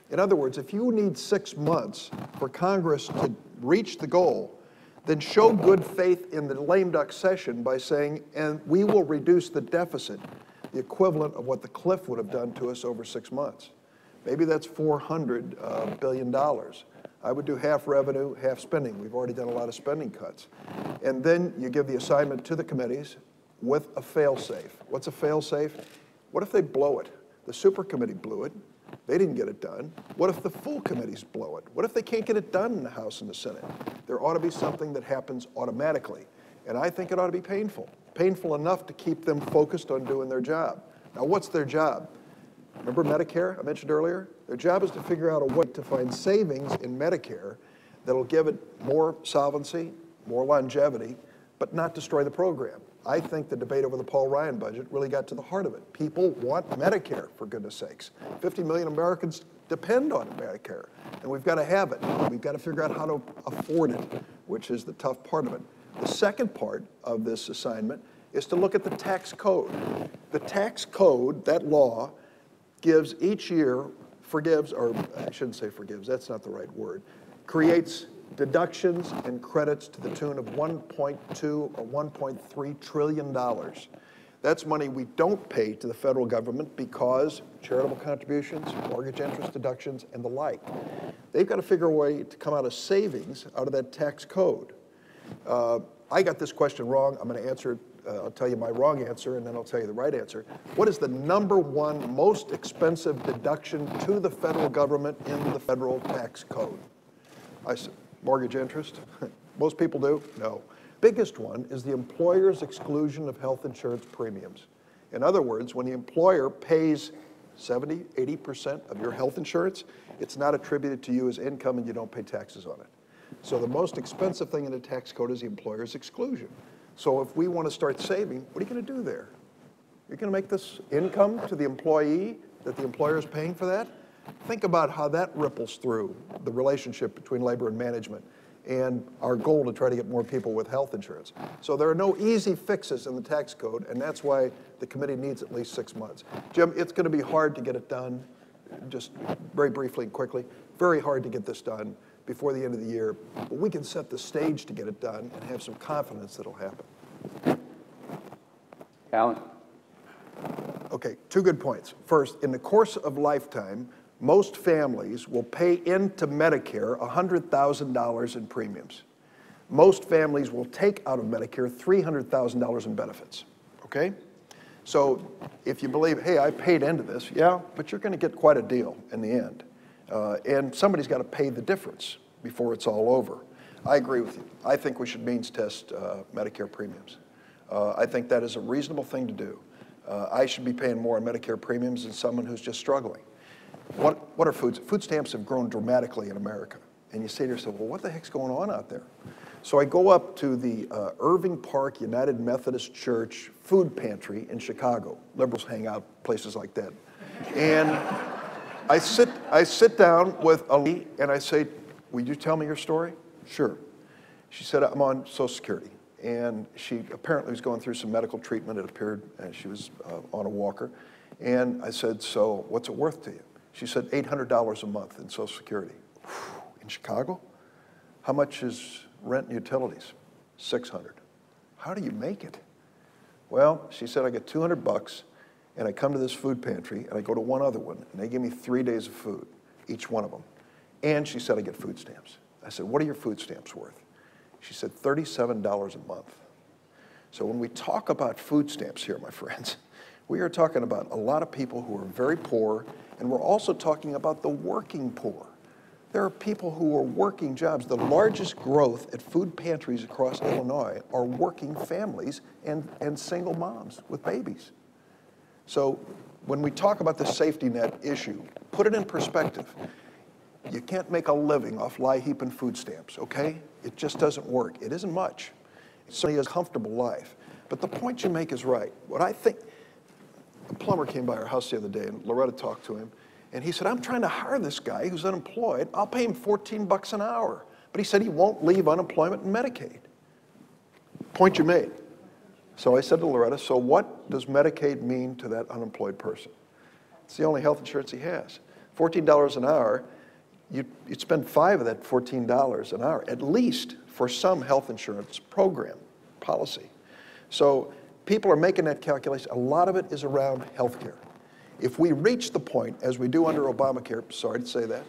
S3: In other words, if you need 6 months for Congress to reach the goal, then show good faith in the lame duck session by saying, and we will reduce the deficit, the equivalent of what the cliff would have done to us over 6 months. Maybe that's $400 billion. I would do half revenue, half spending. We've already done a lot of spending cuts. And then you give the assignment to the committees with a fail-safe. What's a fail-safe? What if they blow it? The super committee blew it. They didn't get it done. What if the full committees blow it? What if they can't get it done in the House and the Senate? There ought to be something that happens automatically. And I think it ought to be painful. Painful enough to keep them focused on doing their job. Now, what's their job? Remember Medicare I mentioned earlier? Their job is to figure out a way to find savings in Medicare that'll give it more solvency, more longevity, but not destroy the program. I think the debate over the Paul Ryan budget really got to the heart of it. People want Medicare, for goodness sakes. 50 million Americans depend on Medicare, and we've got to have it. We've got to figure out how to afford it, which is the tough part of it. The second part of this assignment is to look at the tax code. The tax code, that law, gives each year, forgives, or I shouldn't say forgives, that's not the right word, creates deductions and credits to the tune of $1.2 or $1.3 trillion. That's money we don't pay to the federal government because charitable contributions, mortgage interest deductions, and the like. They've got to figure a way to come out of savings out of that tax code. I got this question wrong. I'm going to answer it. I'll tell you my wrong answer, and then I'll tell you the right answer. What is the #1 most expensive deduction to the federal government in the federal tax code? I said, mortgage interest. Most people do? No. Biggest one is the employer's exclusion of health insurance premiums. In other words, when the employer pays 70, 80% of your health insurance, it's not attributed to you as income and you don't pay taxes on it. So the most expensive thing in the tax code is the employer's exclusion. So if we want to start saving, what are you going to do there? You're going to make this income to the employee that the employer is paying for that? Think about how that ripples through the relationship between labor and management and our goal to try to get more people with health insurance. So there are no easy fixes in the tax code, and that's why the committee needs at least 6 months. Jim, it's going to be hard to get it done, just very briefly and quickly, very hard to get this done before the end of the year, but we can set the stage to get it done and have some confidence that it'll happen.
S2: Alan?
S3: Okay, 2 good points. First, in the course of lifetime, most families will pay into Medicare $100,000 in premiums. Most families will take out of Medicare $300,000 in benefits, okay? So if you believe, hey, I paid into this, yeah, but you're going to get quite a deal in the end. And somebody's got to pay the difference before it's all over. I agree with you. I think we should means test Medicare premiums. I think that is a reasonable thing to do. I should be paying more on Medicare premiums than someone who's just struggling. What are foods? Food stamps have grown dramatically in America. And you say to yourself, well, what the heck's going on out there? So I go up to the Irving Park United Methodist Church food pantry in Chicago. Liberals hang out places like that. And I sit down with a lady and I say, will you tell me your story? Sure. She said, I'm on Social Security. And she apparently was going through some medical treatment. It appeared she was on a walker. And I said, so what's it worth to you? She said, $800 a month in Social Security. Whew, in Chicago? How much is rent and utilities? $600. How do you make it? Well, she said, I get $200 and I come to this food pantry and I go to one other one and they give me 3 days of food, each one of them. And she said, I get food stamps. I said, what are your food stamps worth? She said, $37 a month. So when we talk about food stamps here, my friends, we are talking about a lot of people who are very poor, and we're also talking about the working poor. There are people who are working jobs. The largest growth at food pantries across Illinois are working families and single moms with babies. So when we talk about the safety net issue, put it in perspective. You can't make a living off lie heaping food stamps, okay? It just doesn't work. It isn't much. It certainly is a comfortable life. But the point you make is right. What I think, a plumber came by our house the other day, and Loretta talked to him, and he said, I'm trying to hire this guy who's unemployed. I'll pay him $14 an hour. But he said he won't leave unemployment and Medicaid. Point you made. So I said to Loretta, so what does Medicaid mean to that unemployed person? It's the only health insurance he has. $14 an hour, you'd spend $5 of that $14 an hour, at least, for some health insurance program, policy. So people are making that calculation. A lot of it is around health care. If we reach the point, as we do under Obamacare, sorry to say that,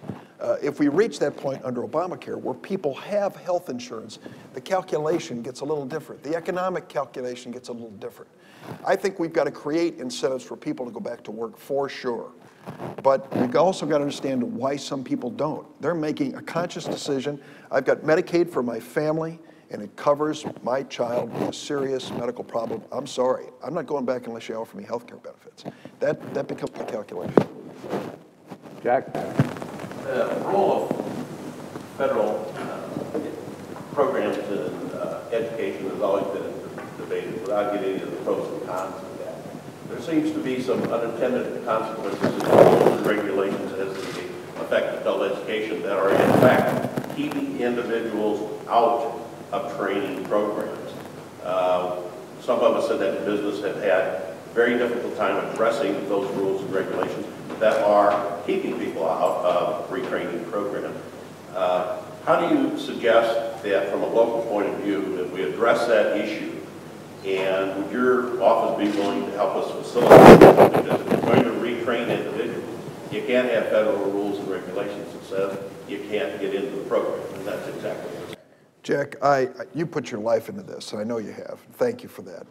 S3: if we reach that point under Obamacare where people have health insurance, the calculation gets a little different. The economic calculation gets a little different. I think we've got to create incentives for people to go back to work for sure. But we've also got to understand why some people don't. They're making a conscious decision. I've got Medicaid for my family, and it covers my child with a serious medical problem. I'm sorry, I'm not going back unless you offer me health care benefits. That becomes a calculation.
S2: Jack?
S7: The role of federal programs in education has always been debated without getting into the pros and cons of that. There seems to be some unintended consequences in rules and regulations as they affect adult education that are in fact keeping individuals out of training programs. Some of us in that business have had a very difficult time addressing those rules and regulations that are keeping people out of retraining programs. How do you suggest that from a local point of view that we address that issue, and would your office be willing to help us facilitate that? Because if you're going to retrain individuals, you can't have federal rules and regulations that says you can't get into the program, and that's exactly what it is.
S3: Jack, you put your life into this, and I know you have. Thank you for that.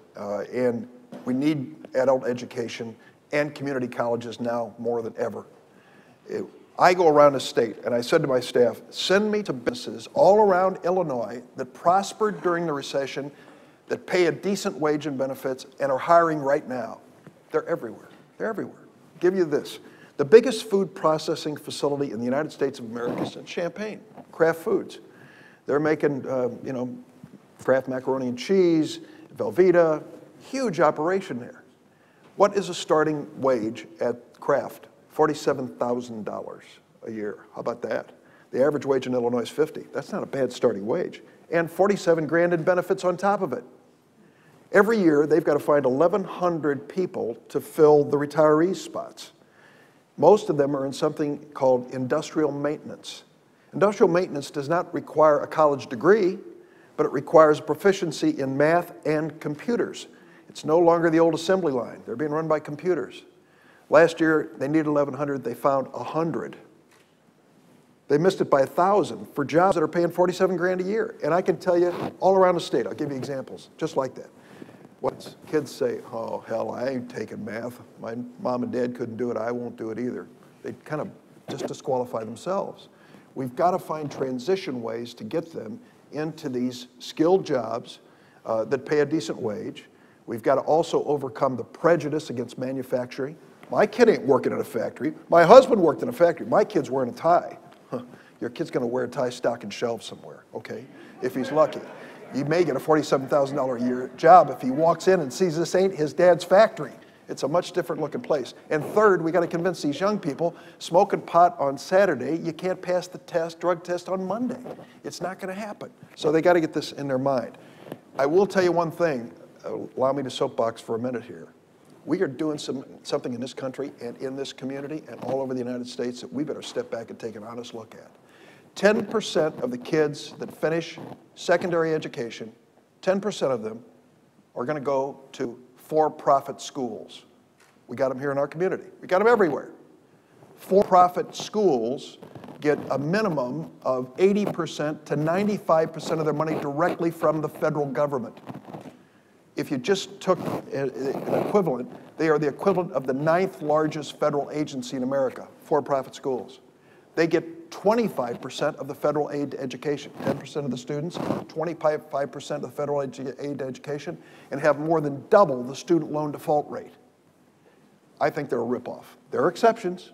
S3: And we need adult education and community colleges now more than ever. I go around the state, and I said to my staff, send me to businesses all around Illinois that prospered during the recession, that pay a decent wage and benefits, and are hiring right now. They're everywhere. They're everywhere. I'll give you this. The biggest food processing facility in the United States of America is in Champaign, Kraft Foods. They're making, Kraft macaroni and cheese, Velveeta, huge operation there. What is a starting wage at Kraft? $47,000 a year. How about that? The average wage in Illinois is $50,000. That's not a bad starting wage. And 47 grand in benefits on top of it. Every year, they've got to find 1,100 people to fill the retirees spots. Most of them are in something called industrial maintenance. Industrial maintenance does not require a college degree, but it requires proficiency in math and computers. It's no longer the old assembly line. They're being run by computers. Last year, they needed 1,100. They found 100. They missed it by 1,000 for jobs that are paying 47 grand a year. And I can tell you all around the state, I'll give you examples, just like that. What kids say, oh, hell, I ain't taking math. My mom and dad couldn't do it. I won't do it either. They kind of just disqualify themselves. We've got to find transition ways to get them into these skilled jobs that pay a decent wage. We've got to also overcome the prejudice against manufacturing. My kid ain't working in a factory. My husband worked in a factory. My kid's wearing a tie. Your kid's going to wear a tie stocking shelves somewhere, okay, if he's lucky. He may get a $47,000 a year job if he walks in and sees this ain't his dad's factory. It's a much different looking place. And third, we got to convince these young people, smoking pot on Saturday, you can't pass the test, drug test on Monday. It's not going to happen. So they got to get this in their mind. I will tell you one thing. Allow me to soapbox for a minute here. We are doing something in this country and in this community and all over the United States that we better step back and take an honest look at. 10% of the kids that finish secondary education, 10% of them are going to go to for-profit schools. We got them here in our community. We got them everywhere. For-profit schools get a minimum of 80% to 95% of their money directly from the federal government. If you just took an equivalent, they are the equivalent of the 9th largest federal agency in America, for-profit schools. They get 25% of the federal aid to education, 10% of the students, 25% of the federal aid to education, and have more than double the student loan default rate. I think they're a ripoff. There are exceptions,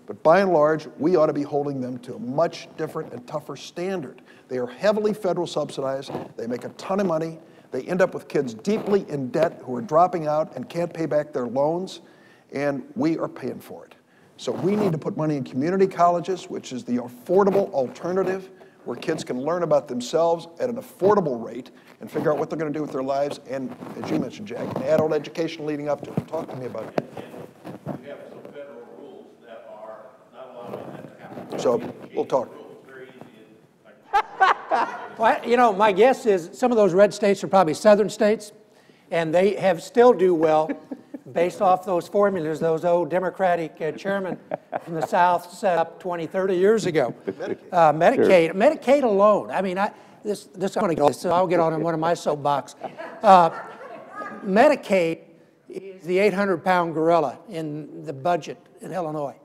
S3: but by and large, we ought to be holding them to a much different and tougher standard. They are heavily federal subsidized. They make a ton of money. They end up with kids deeply in debt who are dropping out and can't pay back their loans, and we are paying for it. So we need to put money in community colleges, which is the affordable alternative, where kids can learn about themselves at an affordable rate and figure out what they're going to do with their lives, and, as you mentioned, Jack, an adult education leading up to it. Talk to me about it.
S7: We have some federal rules that are not allowing that to happen.
S3: So we'll talk.
S4: Well, you know, my guess is some of those red states are probably southern states, and they have still do well based off those formulas those old Democratic chairmen from the South set up 20, 30 years ago. Medicaid, Medicaid alone. I mean, I'm going to go, so I'll get on one of my soapbox. Medicaid is the 800-pound gorilla in the budget in Illinois.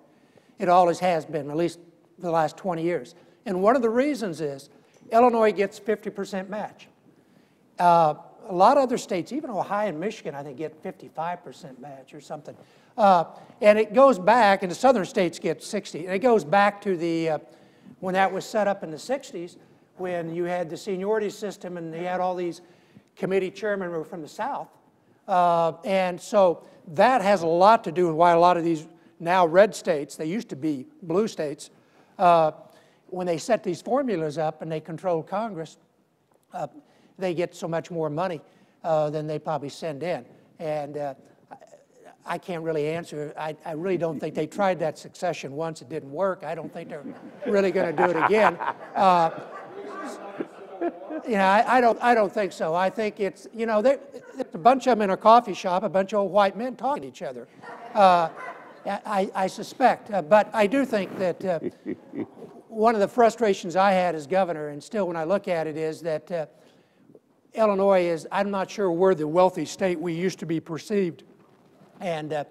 S4: It always has been, at least the last 20 years. And one of the reasons is Illinois gets 50% match. A lot of other states, even Ohio and Michigan, I think, get 55% match or something. And it goes back, and the southern states get 60. And it goes back to the, when that was set up in the 60s, when you had the seniority system and you had all these committee chairmen who were from the South. And so that has a lot to do with why a lot of these now red states, they used to be blue states, when they set these formulas up and they control Congress, they get so much more money than they probably send in. And I can't really answer. I really don't think they tried that succession once. It didn't work. I don't think they're really going to do it again. You know, I don't think so. I think it's, you know, there's a bunch of them in a coffee shop, a bunch of old white men talking to each other. I suspect. But I do think that one of the frustrations I had as governor, and still when I look at it, is that Illinois is, I'm not sure we're the wealthy state we used to be perceived. And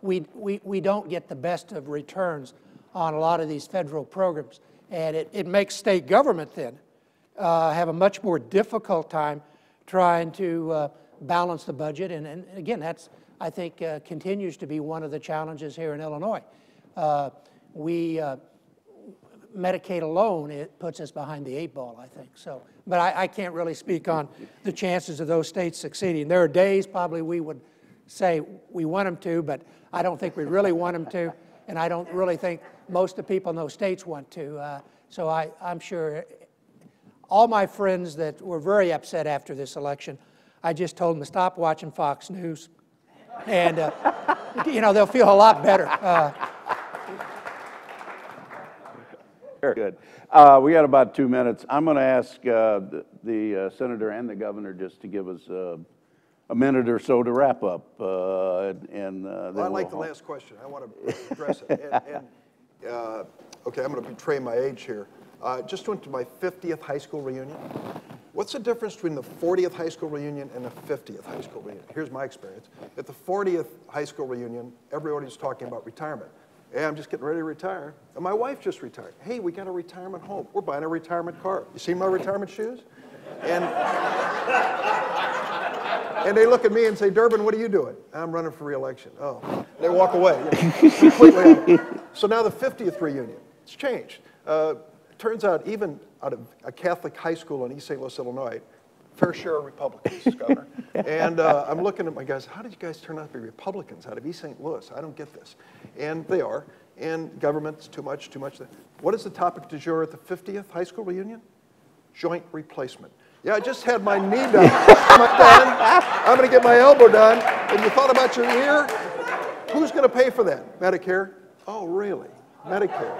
S4: we don't get the best of returns on a lot of these federal programs. And it makes state government then have a much more difficult time trying to balance the budget. And again, that's, I think, continues to be one of the challenges here in Illinois. Medicaid alone, it puts us behind the 8 ball, I think. So, but I can't really speak on the chances of those states succeeding. There are days probably we would say we want them to, but I don't think we really want them to, and I don't really think most of the people in those states want to. So I'm sure all my friends that were very upset after this election, I just told them to stop watching Fox News, and you know, they'll feel a lot better.
S2: Very good. We got about 2 minutes. I'm going to ask the senator and the governor just to give us a minute or so to wrap up.
S3: Well, I like the last question. I want to address it. Okay, I'm going to betray my age here. Just went to my 50th high school reunion. What's the difference between the 40th high school reunion and the 50th high school reunion? Here's my experience. At the 40th high school reunion, everybody's talking about retirement. Hey, I'm just getting ready to retire. And my wife just retired. Hey, we got a retirement home. We're buying a retirement car. You see my retirement shoes? And they look at me and say, Durbin, what are you doing? I'm running for re-election. Oh, they walk away. Completely. So now the 50th reunion, it's changed. Turns out even out of a Catholic high school in East St. Louis, Illinois, fair share of Republicans, Governor. And I'm looking at my guys, how did you guys turn out to be Republicans out of East St. Louis? I don't get this. And they are. And government's too much, too much. What is the topic du jour at the 50th high school reunion? Joint replacement. Yeah, I just had my knee done. I'm going to get my elbow done. And you thought about your ear? Who's going to pay for that? Medicare? Oh, really? Medicare.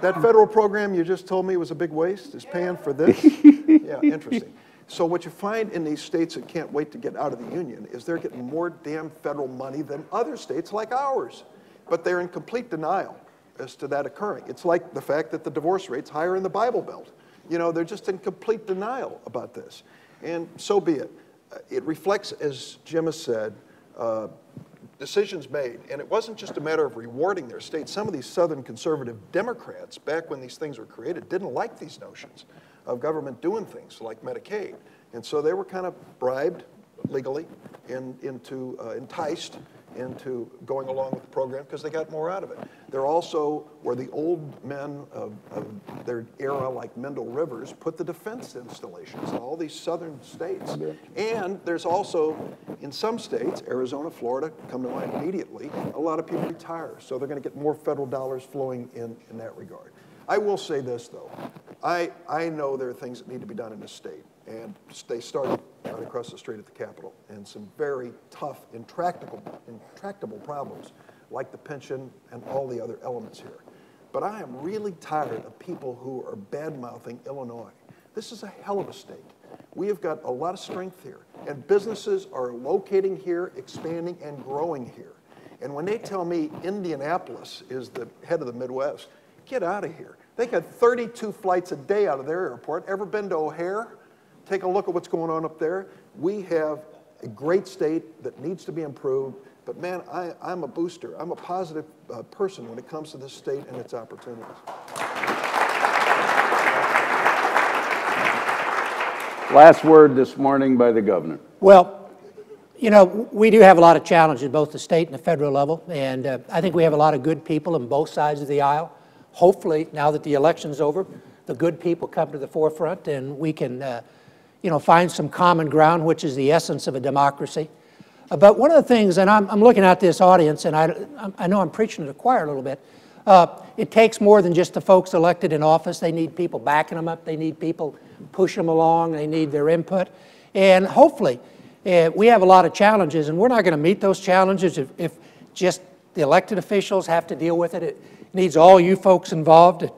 S3: That federal program you just told me was a big waste is paying for this? Yeah, interesting. So what you find in these states that can't wait to get out of the union is they're getting more damn federal money than other states like ours. But they're in complete denial as to that occurring. It's like the fact that the divorce rate's higher in the Bible Belt. You know, they're just in complete denial about this. And so be it. It reflects, as Jim has said, decisions made. And it wasn't just a matter of rewarding their states. Some of these Southern conservative Democrats, back when these things were created, didn't like these notions of government doing things like Medicaid. And so they were kind of bribed legally into enticed into going along with the program because they got more out of it. They're also where the old men of their era, like Mendel Rivers, put the defense installations in all these southern states. And there's also, in some states, Arizona, Florida, come to mind immediately, a lot of people retire. So they're going to get more federal dollars flowing in that regard. I will say this, though. I know there are things that need to be done in this state. And they started right across the street at the Capitol, and some very tough, intractable problems, like the pension and all the other elements here. But I am really tired of people who are bad-mouthing Illinois. This is a hell of a state. We have got a lot of strength here, and businesses are locating here, expanding, and growing here. And when they tell me Indianapolis is the head of the Midwest, get out of here. They got 32 flights a day out of their airport. Ever been to O'Hare? Take a look at what's going on up there. We have a great state that needs to be improved, but man, I'm a booster. I'm a positive person when it comes to this state and its opportunities.
S2: Last word this morning by the governor.
S4: Well, you know, we do have a lot of challenges at both the state and the federal level, and I think we have a lot of good people on both sides of the aisle. Hopefully, now that the election's over, the good people come to the forefront and we can you know, find some common ground, which is the essence of a democracy. But one of the things, and I'm looking at this audience, and I know I'm preaching to the choir a little bit, it takes more than just the folks elected in office. They need people backing them up. They need people pushing them along. They need their input. And hopefully, we have a lot of challenges, and we're not going to meet those challenges if just the elected officials have to deal with it. It needs all you folks involved.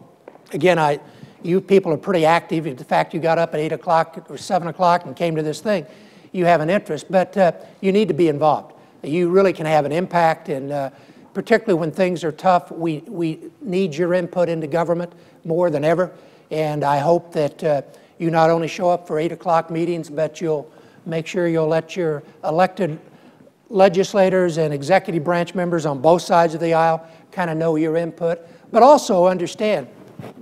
S4: Again, you people are pretty active. The fact you got up at 8 o'clock or 7 o'clock and came to this thing, you have an interest, but you need to be involved. You really can have an impact, and particularly when things are tough, we need your input into government more than ever, and I hope that you not only show up for 8 o'clock meetings, but you'll make sure you'll let your elected legislators and executive branch members on both sides of the aisle kind of know your input, but also understand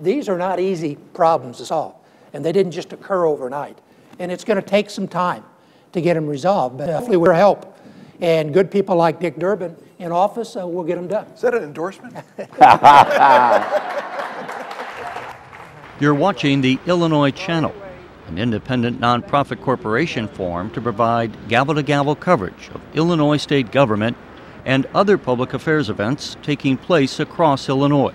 S4: these are not easy problems to solve, and they didn't just occur overnight. And it's going to take some time to get them resolved, but hopefully we're help. And good people like Dick Durbin in office will get them done.
S3: Is that an endorsement?
S8: You're watching the Illinois Channel, an independent nonprofit corporation formed to provide gavel-to-gavel coverage of Illinois state government and other public affairs events taking place across Illinois.